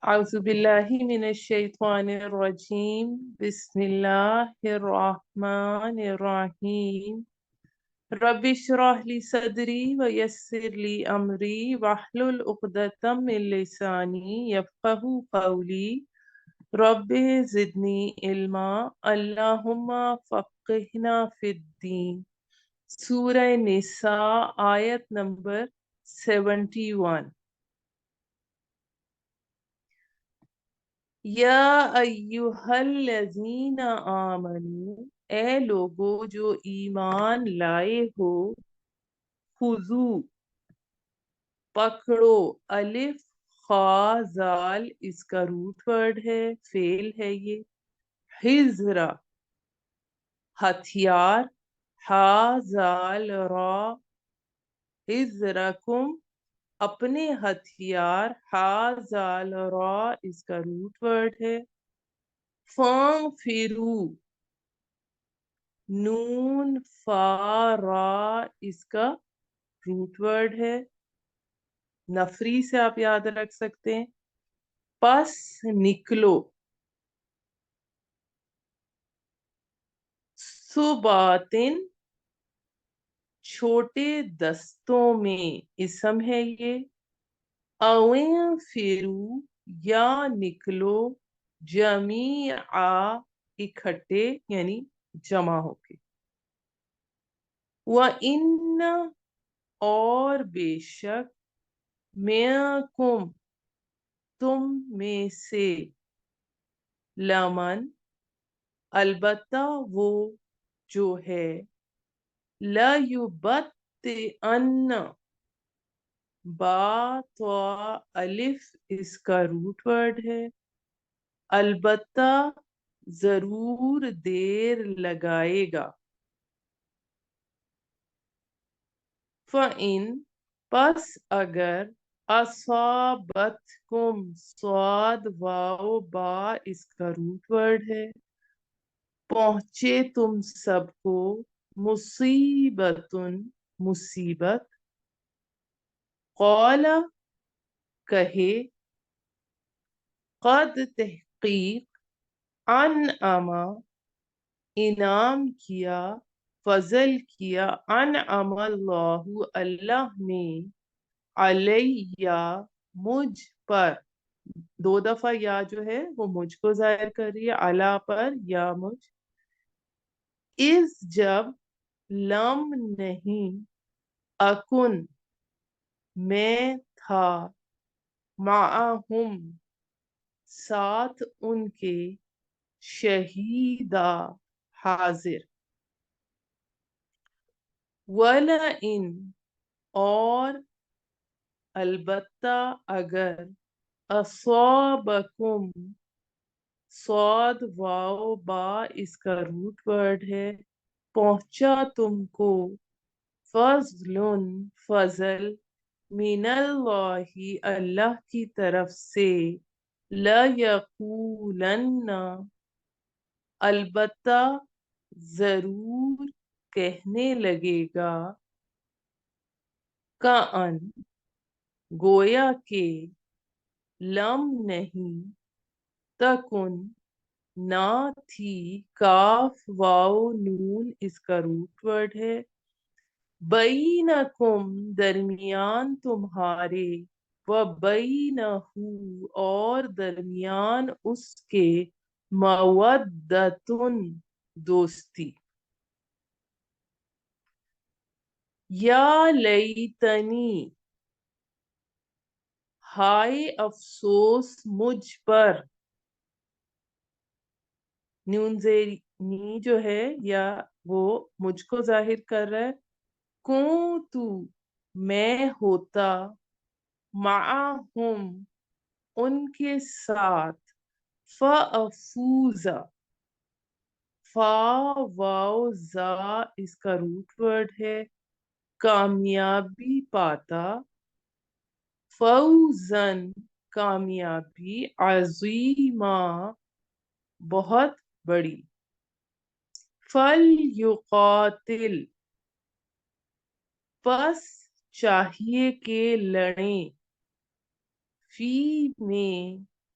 أعوذ بالله من الشيطان الرجيم بسم الله الرحمن الرحيم رب اشرح لي صدري ويسر لي أمري واحلل عقدة من لساني يفقهوا قولي رب زدني علما اللهم فقهنا في الدين سورہ نساء آیت نمبر 71 یا ایہا الذین آمنو اے لوگو جو ایمان لائے ہو خذو پکڑو الف خا زال اس کا روٹ ورڈ ہے فعل ہے یہ حذرا ہتھیار ہا زال را حذرکم اپنے ہتھیار ہا زال را اس کا روٹ ورڈ ہے فانفرو نون فا را اس کا روٹ ورڈ ہے نفری سے آپ یاد رکھ سکتے ہیں پس نکلو صباتن چھوٹے دستوں میں اسم ہے یہ اویں فرو یا نکلو جمیعا اکٹھے یعنی جمع ہو کے وَإِنَّ اور بے شک مَعَکُم تم میں سے لمن البتہ وہ جو ہے لَيُبَطِّئَنَّ با تو الف اس کا روٹ ورڈ ہے البتہ ضرور دیر لگائے گا فَإِن پس اگر اصابتکم صاد واو با اس کا روٹ ورڈ ہے پہنچے تم سب کو مصیبتن مصیبت قال کہے قد تحقیق انعم انعام کیا فضل کیا انعم اللہ اللہ نے علیہ مجھ پر دو دفعہ یا جو ہے وہ مجھ کو ظاہر کر رہی ہے علا پر یا مجھ اس جب لم نہیں اکن میں تھا معہم ساتھ ان کے شہیدہ حاضر وَلَئِن اور البتہ اگر اصابکم صاد واو با اس کا روٹ ورڈ ہے پہنچا تم کو فضل فضل من اللہ اللہ کی طرف سے لَیَقُولَنَّ البتہ ضرور کہنے لگے گا کأن گویا کہ لم نہیں تکن نہ تھی کاف واو نون اس کا روٹ ورڈ ہے بینکم درمیان تمہارے و بینہو اور درمیان اس کے مودتن دوستی یا لیتنی ہائے افسوس مجھ پر نون زیرنی جو ہے یا وہ مجھ کو ظاہر کر رہا ہے کنتو میں ہوتا معہم ان کے ساتھ فافوز فا واو زا اس کا روٹ ورڈ ہے کامیابی پاتا فوزن کامیابی عظیمہ بہت بڑی فَلْيُقَاتِلْ پس چاہیے کہ لڑیں فی میں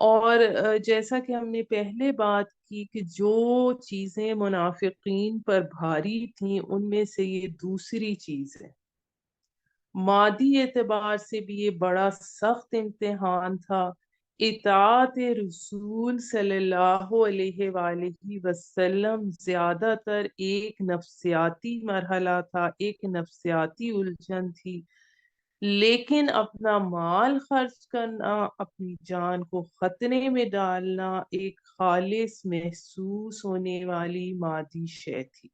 اور جیسا کہ ہم نے پہلے بات کی کہ جو چیزیں منافقین پر بھاری تھیں ان میں سے یہ دوسری چیز ہے. مادی اعتبار سے بھی یہ بڑا سخت امتحان تھا. اطاعت رسول صلی اللہ علیہ وآلہ وسلم زیادہ تر ایک نفسیاتی مرحلہ تھا، ایک نفسیاتی الجھن تھی. لیکن اپنا مال خرچ کرنا، اپنی جان کو خطرے میں ڈالنا ایک خالص محسوس ہونے والی مادی شے تھی.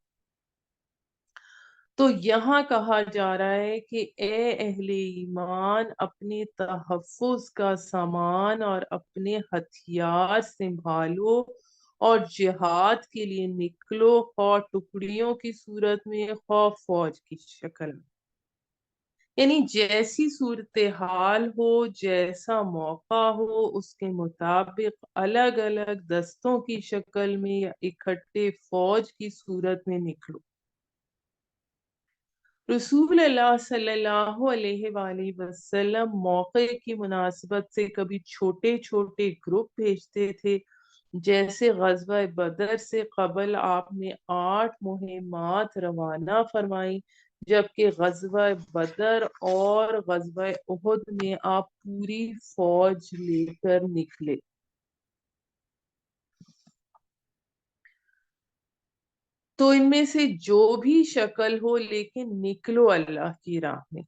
تو یہاں کہا جا رہا ہے کہ اے اہل ایمان، اپنے تحفظ کا سامان اور اپنے ہتھیار سنبھالو اور جہاد کے لیے نکلو، خواہ ٹکڑیوں کی صورت میں خواہ فوج کی شکل میں. یعنی جیسی صورتحال ہو، جیسا موقع ہو، اس کے مطابق الگ الگ دستوں کی شکل میں یا اکٹھے فوج کی صورت میں نکلو. رسول اللہ صلی اللہ علیہ وآلہ وسلم موقع کی مناسبت سے کبھی چھوٹے چھوٹے گروپ بھیجتے تھے. جیسے غزوہ بدر سے قبل آپ نے 8 مہمات روانہ فرمائی، جبکہ غزوہ بدر اور غزوہ احد میں آپ پوری فوج لے کر نکلے. تو ان میں سے جو بھی شکل ہو لیکن نکلو اللہ کی راہ میں.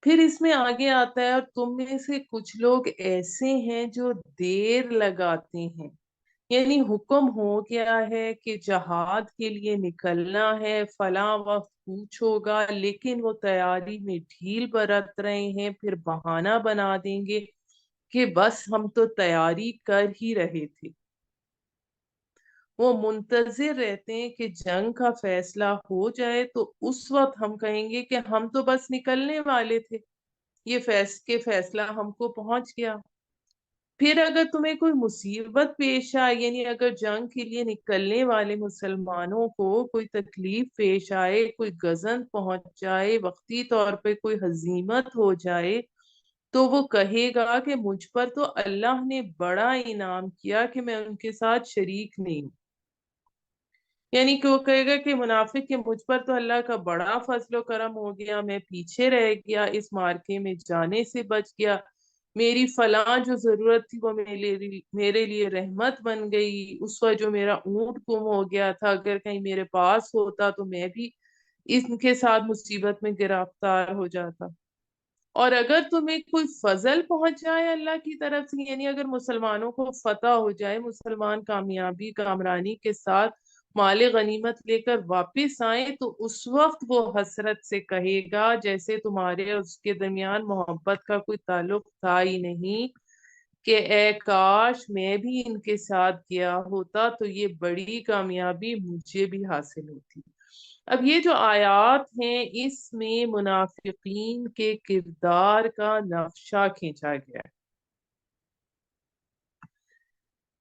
پھر اس میں آگے آتا ہے، اور تم میں سے کچھ لوگ ایسے ہیں جو دیر لگاتے ہیں. یعنی حکم ہو گیا ہے کہ جہاد کے لیے نکلنا ہے، فلاں وقت کوچ ہوگا، لیکن وہ تیاری میں ڈھیل برت رہے ہیں. پھر بہانہ بنا دیں گے کہ بس ہم تو تیاری کر ہی رہے تھے. وہ منتظر رہتے ہیں کہ جنگ کا فیصلہ ہو جائے تو اس وقت ہم کہیں گے کہ ہم تو بس نکلنے والے تھے، یہ فیصلہ ہم کو پہنچ گیا. پھر اگر تمہیں کوئی مصیبت پیش آئے، یعنی اگر جنگ کے لیے نکلنے والے مسلمانوں کو کوئی تکلیف پیش آئے، کوئی غزن پہنچ جائے، وقتی طور پہ کوئی ہزیمت ہو جائے، تو وہ کہے گا کہ مجھ پر تو اللہ نے بڑا انعام کیا کہ میں ان کے ساتھ شریک نہیں ہوں. یعنی کہ وہ کہے گا کہ منافق کہ مجھ پر تو اللہ کا بڑا فضل و کرم ہو گیا، میں پیچھے رہ گیا، اس مارکے میں جانے سے بچ گیا، میری فلاں جو ضرورت تھی وہ میرے لیے رحمت بن گئی. اس وقت جو میرا اونٹ گم ہو گیا تھا، اگر کہیں میرے پاس ہوتا تو میں بھی ان کے ساتھ مصیبت میں گرفتار ہو جاتا. اور اگر تمہیں کوئی فضل پہنچ جائے اللہ کی طرف سے، یعنی اگر مسلمانوں کو فتح ہو جائے، مسلمان کامیابی کامرانی کے ساتھ مال غنیمت لے کر واپس آئیں، تو اس وقت وہ حسرت سے کہے گا، جیسے تمہارے اور اس کے درمیان محبت کا کوئی تعلق تھا ہی نہیں، کہ اے کاش میں بھی ان کے ساتھ گیا ہوتا تو یہ بڑی کامیابی مجھے بھی حاصل ہوتی. اب یہ جو آیات ہیں اس میں منافقین کے کردار کا نقشہ کھینچا گیا ہے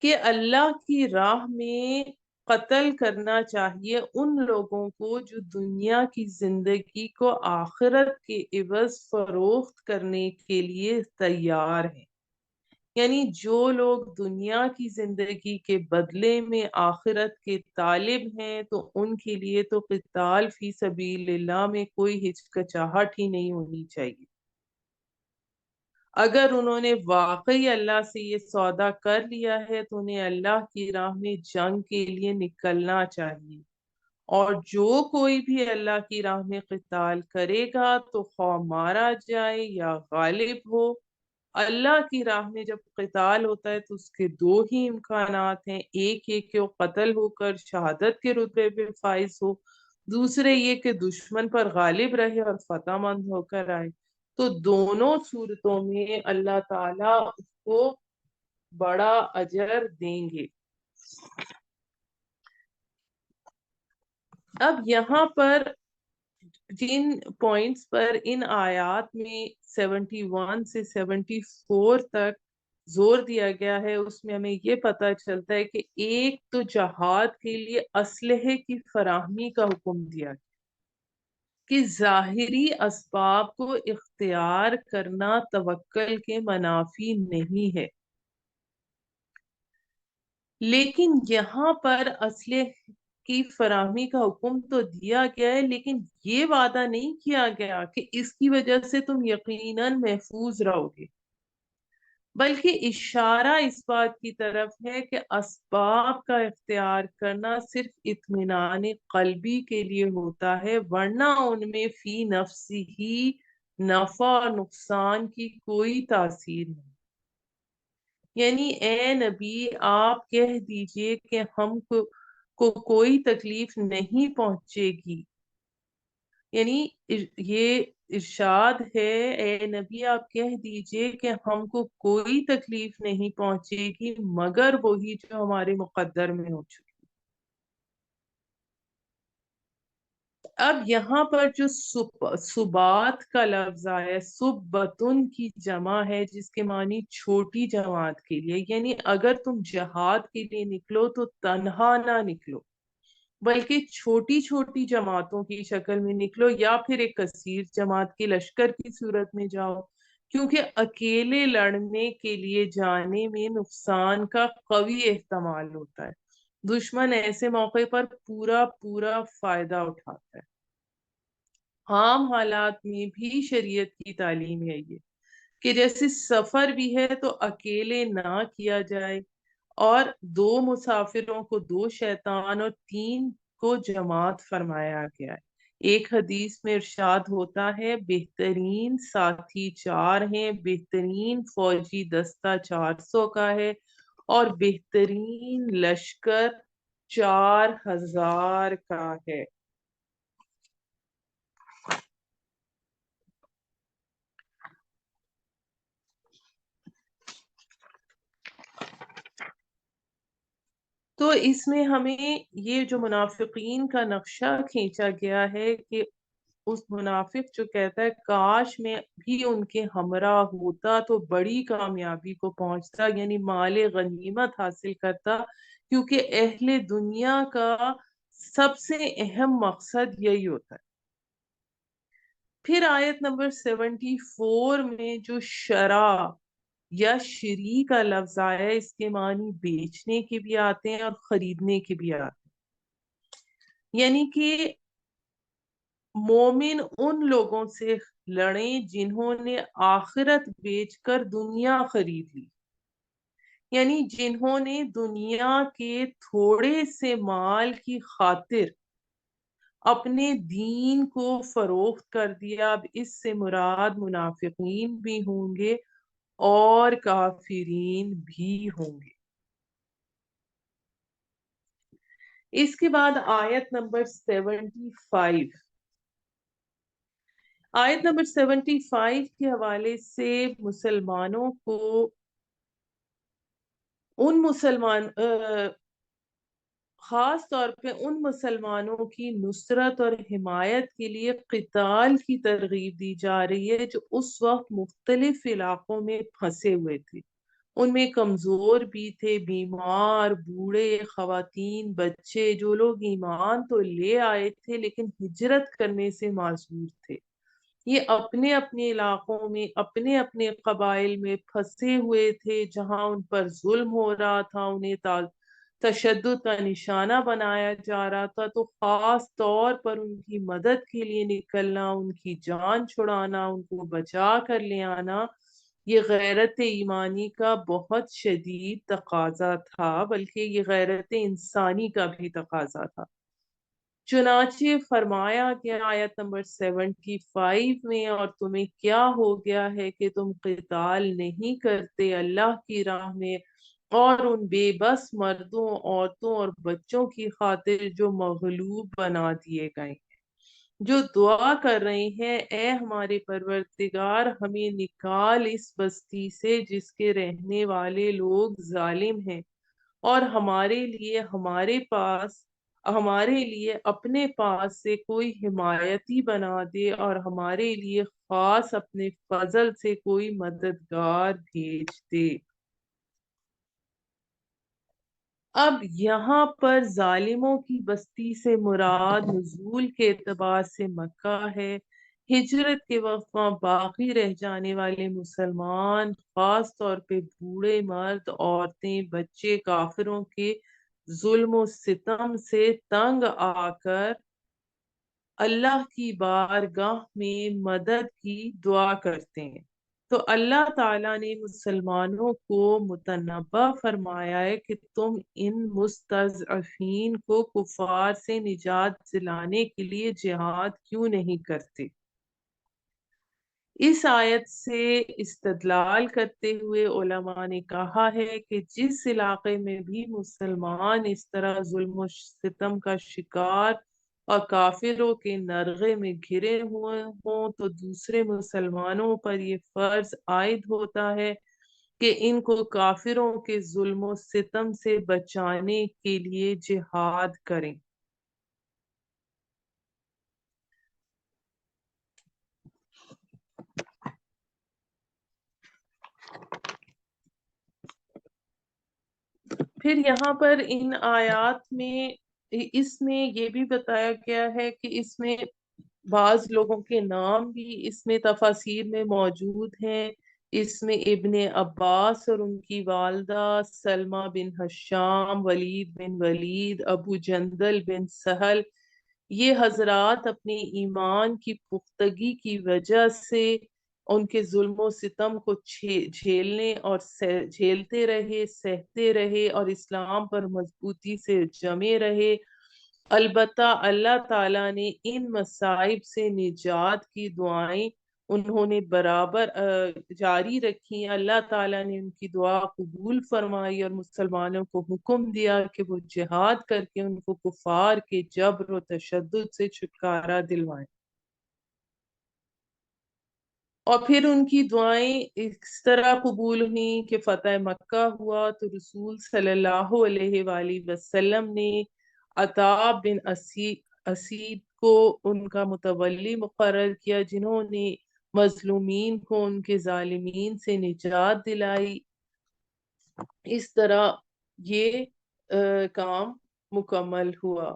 کہ اللہ کی راہ میں قتل کرنا چاہیے ان لوگوں کو جو دنیا کی زندگی کو آخرت کے عوض فروخت کرنے کے لیے تیار ہیں. یعنی جو لوگ دنیا کی زندگی کے بدلے میں آخرت کے طالب ہیں تو ان کے لیے تو قتال فی سبیل اللہ میں کوئی ہچکچاہٹ ہی نہیں ہونی چاہیے. اگر انہوں نے واقعی اللہ سے یہ سودا کر لیا ہے تو انہیں اللہ کی راہ میں جنگ کے لیے نکلنا چاہیے. اور جو کوئی بھی اللہ کی راہ میں قتال کرے گا تو خواہ مارا جائے یا غالب ہو. اللہ کی راہ میں جب قتال ہوتا ہے تو اس کے دو ہی امکانات ہیں، ایک یہ کہ وہ قتل ہو کر شہادت کے رتبے پہ فائز ہو، دوسرے یہ کہ دشمن پر غالب رہے اور فتح مند ہو کر آئے. تو دونوں صورتوں میں اللہ تعالیٰ اس کو بڑا اجر دیں گے. اب یہاں پر جن پوائنٹس پر ان آیات میں 71 سے 74 تک زور دیا گیا ہے، اس میں ہمیں یہ پتہ چلتا ہے کہ ایک تو جہاد کے لیے اسلحے کی فراہمی کا حکم دیا گیا کہ ظاہری اسباب کو اختیار کرنا توکل کے منافی نہیں ہے. لیکن یہاں پر اسلحے کی فراہمی کا حکم تو دیا گیا ہے، لیکن یہ وعدہ نہیں کیا گیا کہ اس کی وجہ سے تم یقیناً محفوظ رہو گے، بلکہ اشارہ اس بات کی طرف ہے کہ اسباب کا اختیار کرنا صرف اطمینان قلبی کے لیے ہوتا ہے، ورنہ ان میں فی نفسی ہی نفع اور نقصان کی کوئی تاثیر نہیں۔ یعنی اے نبی آپ کہہ دیجئے کہ ہم کو کوئی تکلیف نہیں پہنچے گی، یعنی یہ ارشاد ہے، اے نبی آپ کہہ دیجئے کہ ہم کو کوئی تکلیف نہیں پہنچے گی مگر وہی جو ہمارے مقدر میں ہو چکی۔ اب یہاں پر جو صبات کا لفظ آیا، صبتن کی جمع ہے جس کے معنی چھوٹی جماعت کے لیے، یعنی اگر تم جہاد کے لیے نکلو تو تنہا نہ نکلو بلکہ چھوٹی چھوٹی جماعتوں کی شکل میں نکلو، یا پھر ایک کثیر جماعت کے لشکر کی صورت میں جاؤ، کیونکہ اکیلے لڑنے کے لیے جانے میں نقصان کا قوی احتمال ہوتا ہے۔ دشمن ایسے موقع پر پورا پورا فائدہ اٹھاتا ہے۔ عام حالات میں بھی شریعت کی تعلیم ہے یہ کہ جیسے سفر بھی ہے تو اکیلے نہ کیا جائے، اور دو مسافروں کو دو شیطان اور تین کو جماعت فرمایا گیا ہے۔ ایک حدیث میں ارشاد ہوتا ہے، بہترین ساتھی چار ہیں، بہترین فوجی دستہ 400 کا ہے، اور بہترین لشکر 4000 کا ہے۔ تو اس میں ہمیں یہ جو منافقین کا نقشہ کھینچا گیا ہے کہ اس منافق جو کہتا ہے کاش میں بھی ان کے ہمراہ ہوتا تو بڑی کامیابی کو پہنچتا، یعنی مال غنیمت حاصل کرتا، کیونکہ اہل دنیا کا سب سے اہم مقصد یہی ہوتا ہے۔ پھر آیت نمبر 74 میں جو شرع یا شری کا لفظ آیا ہے، اس کے معنی بیچنے کے بھی آتے ہیں اور خریدنے کے بھی آتے ہیں، یعنی کہ مومن ان لوگوں سے لڑیں جنہوں نے آخرت بیچ کر دنیا خرید لی، یعنی جنہوں نے دنیا کے تھوڑے سے مال کی خاطر اپنے دین کو فروخت کر دیا۔ اب اس سے مراد منافقین بھی ہوں گے اور کافرین بھی ہوں گے۔ اس کے بعد آیت نمبر 75، آیت نمبر 75 کے حوالے سے مسلمانوں کو خاص طور پہ ان مسلمانوں کی نصرت اور حمایت کے لیے قتال کی ترغیب دی جا رہی ہے جو اس وقت مختلف علاقوں میں پھنسے ہوئے تھے۔ ان میں کمزور بھی تھے، بیمار، بوڑھے، خواتین، بچے، جو لوگ ایمان تو لے آئے تھے لیکن ہجرت کرنے سے معذور تھے۔ یہ اپنے اپنے علاقوں میں اپنے اپنے قبائل میں پھنسے ہوئے تھے جہاں ان پر ظلم ہو رہا تھا، انہیں تشدد کا نشانہ بنایا جا رہا تھا، تو خاص طور پر ان کی مدد کے لیے نکلنا، ان کی جان چھڑانا، ان کو بچا کر لے آنا، یہ غیرت ایمانی کا بہت شدید تقاضا تھا، بلکہ یہ غیرت انسانی کا بھی تقاضا تھا۔ چنانچہ فرمایا گیا آیت نمبر 75 میں، اور تمہیں کیا ہو گیا ہے کہ تم قتال نہیں کرتے اللہ کی راہ میں اور ان بے بس مردوں، عورتوں اور بچوں کی خاطر جو مغلوب بنا دیے گئے ہیں، جو دعا کر رہے ہیں، اے ہمارے پروردگار ہمیں نکال اس بستی سے جس کے رہنے والے لوگ ظالم ہیں، اور ہمارے لیے اپنے پاس سے کوئی حمایتی بنا دے، اور ہمارے لیے خاص اپنے فضل سے کوئی مددگار بھیج دے۔ اب یہاں پر ظالموں کی بستی سے مراد نزول کے اعتبار سے مکہ ہے، ہجرت کے وقت وہاں باقی رہ جانے والے مسلمان، خاص طور پہ بوڑھے مرد، عورتیں، بچے، کافروں کے ظلم و ستم سے تنگ آ کر اللہ کی بارگاہ میں مدد کی دعا کرتے ہیں، تو اللہ تعالیٰ نے مسلمانوں کو متنبہ فرمایا ہے کہ تم ان مستضعفین کو کفار سے نجات دلانے کے لیے جہاد کیوں نہیں کرتے۔ اس آیت سے استدلال کرتے ہوئے علماء نے کہا ہے کہ جس علاقے میں بھی مسلمان اس طرح ظلم و ستم کا شکار اور کافروں کے نرغے میں گھرے ہوئے ہوں تو دوسرے مسلمانوں پر یہ فرض عائد ہوتا ہے کہ ان کو کافروں کے ظلم و ستم سے بچانے کے لیے جہاد کریں۔ پھر یہاں پر ان آیات میں اس میں یہ بھی بتایا گیا ہے کہ اس میں بعض لوگوں کے نام بھی اس میں تفاسیر میں موجود ہیں۔ اس میں ابن عباس اور ان کی والدہ سلمہ بن حشام، ولید بن ولید، ابو جندل بن سہل، یہ حضرات اپنے ایمان کی پختگی کی وجہ سے ان کے ظلم و ستم کو جھیلنے اور جھیلتے رہے، سہتے رہے اور اسلام پر مضبوطی سے جمے رہے۔ البتہ اللہ تعالیٰ نے ان مصائب سے نجات کی دعائیں انہوں نے برابر جاری رکھی۔ اللہ تعالیٰ نے ان کی دعا قبول فرمائی اور مسلمانوں کو حکم دیا کہ وہ جہاد کر کے ان کو کفار کے جبر و تشدد سے چھٹکارا دلوائیں۔ اور پھر ان کی دعائیں اس طرح قبول ہوئیں کہ فتح مکہ ہوا تو رسول صلی اللہ علیہ وآلہ وسلم نے عطا بن اسید کو ان کا متولی مقرر کیا، جنہوں نے مظلومین کو ان کے ظالمین سے نجات دلائی۔ اس طرح یہ کام مکمل ہوا۔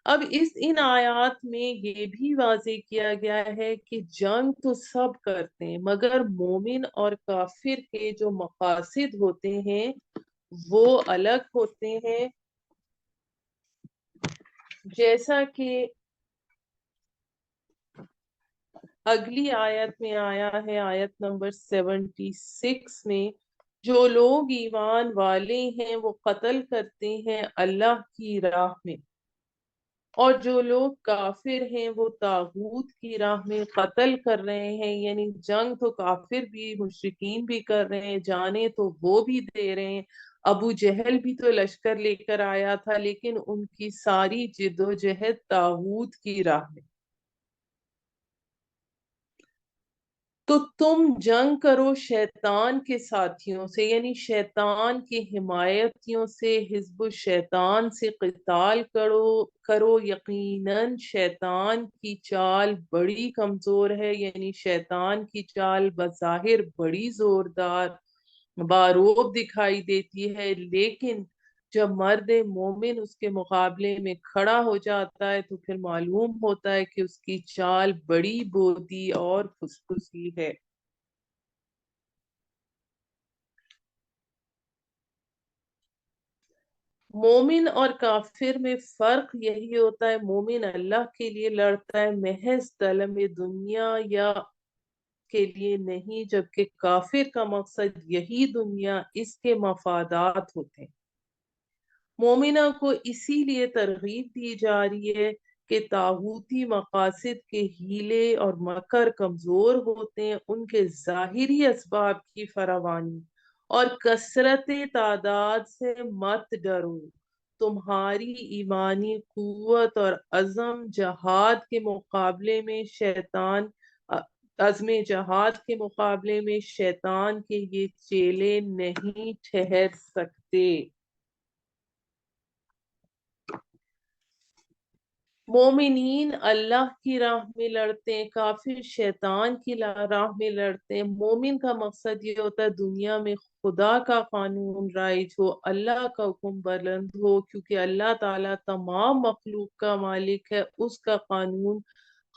اب ان آیات میں یہ بھی واضح کیا گیا ہے کہ جنگ تو سب کرتے ہیں مگر مومن اور کافر کے جو مقاصد ہوتے ہیں وہ الگ ہوتے ہیں، جیسا کہ اگلی آیت میں آیا ہے، آیت نمبر 76 میں، جو لوگ ایمان والے ہیں وہ قتل کرتے ہیں اللہ کی راہ میں، اور جو لوگ کافر ہیں وہ طاغوت کی راہ میں قتل کر رہے ہیں، یعنی جنگ تو کافر بھی مشرکین بھی کر رہے ہیں، جانے تو وہ بھی دے رہے ہیں۔ ابو جہل بھی تو لشکر لے کر آیا تھا لیکن ان کی ساری جد و جہد طاغوت کی راہ میں۔ تو تم جنگ کرو شیطان کے ساتھیوں سے، یعنی شیطان کے حمایتیوں سے، حزب الشیطان سے قتال کرو یقیناً شیطان کی چال بڑی کمزور ہے، یعنی شیطان کی چال بظاہر بڑی زوردار باروب دکھائی دیتی ہے، لیکن جب مرد مومن اس کے مقابلے میں کھڑا ہو جاتا ہے تو پھر معلوم ہوتا ہے کہ اس کی چال بڑی بودی اور پھسپھسی ہے۔ مومن اور کافر میں فرق یہی ہوتا ہے، مومن اللہ کے لیے لڑتا ہے محض طلب دنیا یا کے لیے نہیں، جبکہ کافر کا مقصد یہی دنیا، اس کے مفادات ہوتے ہیں۔ مومنہ کو اسی لیے ترغیب دی جا رہی ہے کہ طاغوتی مقاصد کے ہیلے اور مکر کمزور ہوتے ہیں، ان کے ظاہری اسباب کی فراوانی اور کثرت تعداد سے مت ڈرو، تمہاری ایمانی قوت اور عزم جہاد کے مقابلے میں شیطان کے یہ چیلے نہیں ٹھہر سکتے۔ مومنین اللہ کی راہ میں لڑتے ہیں، کافر شیطان کی راہ میں لڑتے ہیں۔ مومن کا مقصد یہ ہوتا ہے دنیا میں خدا کا قانون رائج ہو، اللہ کا حکم بلند ہو، کیونکہ اللہ تعالیٰ تمام مخلوق کا مالک ہے، اس کا قانون